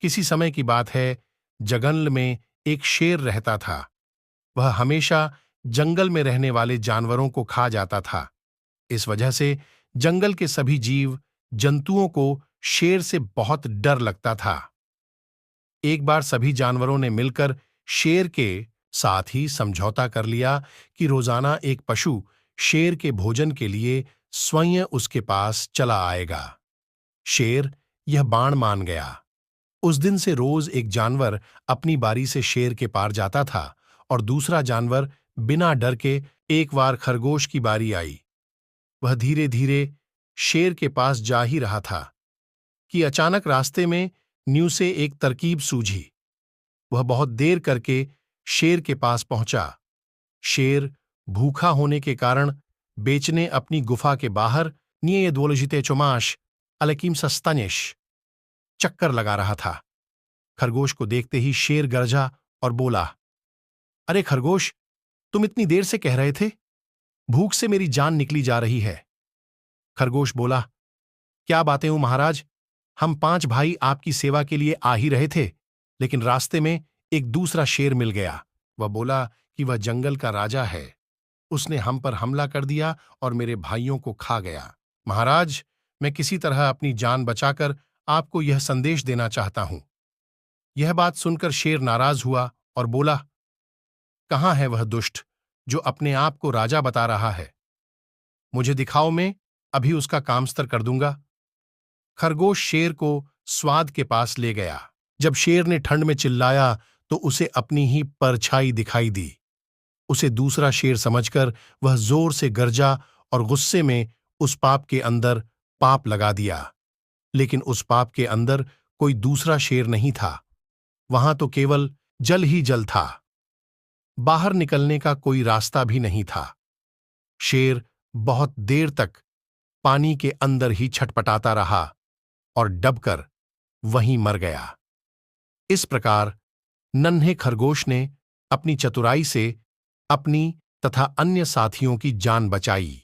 किसी समय की बात है, जंगल में एक शेर रहता था। वह हमेशा जंगल में रहने वाले जानवरों को खा जाता था। इस वजह से जंगल के सभी जीव जंतुओं को शेर से बहुत डर लगता था। एक बार सभी जानवरों ने मिलकर शेर के साथ ही समझौता कर लिया कि रोजाना एक पशु शेर के भोजन के लिए स्वयं उसके पास चला आएगा। शेर यह बाण मान गया। उस दिन से रोज एक जानवर अपनी बारी से शेर के पार जाता था और दूसरा जानवर बिना डर के। एक बार खरगोश की बारी आई। वह धीरे धीरे शेर के पास जा ही रहा था कि अचानक रास्ते में न्यू से एक तरकीब सूझी। वह बहुत देर करके शेर के पास पहुंचा। शेर भूखा होने के कारण बेचने अपनी गुफा के बाहर निये द्वोलजिते चुमाश अलकीम सस्तानिश चक्कर लगा रहा था। खरगोश को देखते ही शेर गरजा और बोला, अरे खरगोश, तुम इतनी देर से कह रहे थे, भूख से मेरी जान निकली जा रही है। खरगोश बोला, क्या बातें हूं महाराज, हम 5 भाई आपकी सेवा के लिए आ ही रहे थे, लेकिन रास्ते में एक दूसरा शेर मिल गया। वह बोला कि वह जंगल का राजा है। उसने हम पर हमला कर दिया और मेरे भाइयों को खा गया। महाराज, मैं किसी तरह अपनी जान बचाकर आपको यह संदेश देना चाहता हूं। यह बात सुनकर शेर नाराज हुआ और बोला, कहां है वह दुष्ट जो अपने आप को राजा बता रहा है? मुझे दिखाओ, मैं अभी उसका कामस्तर कर दूंगा। खरगोश शेर को स्वाद के पास ले गया। जब शेर ने ठंड में चिल्लाया तो उसे अपनी ही परछाई दिखाई दी। उसे दूसरा शेर समझकर वह जोर से गरजा और गुस्से में उस पाप के अंदर पाप लगा दिया। लेकिन उस पाप के अंदर कोई दूसरा शेर नहीं था। वहां तो केवल जल ही जल था। बाहर निकलने का कोई रास्ता भी नहीं था। शेर बहुत देर तक पानी के अंदर ही छटपटाता रहा और डबकर वहीं मर गया। इस प्रकार नन्हे खरगोश ने अपनी चतुराई से अपनी तथा अन्य साथियों की जान बचाई।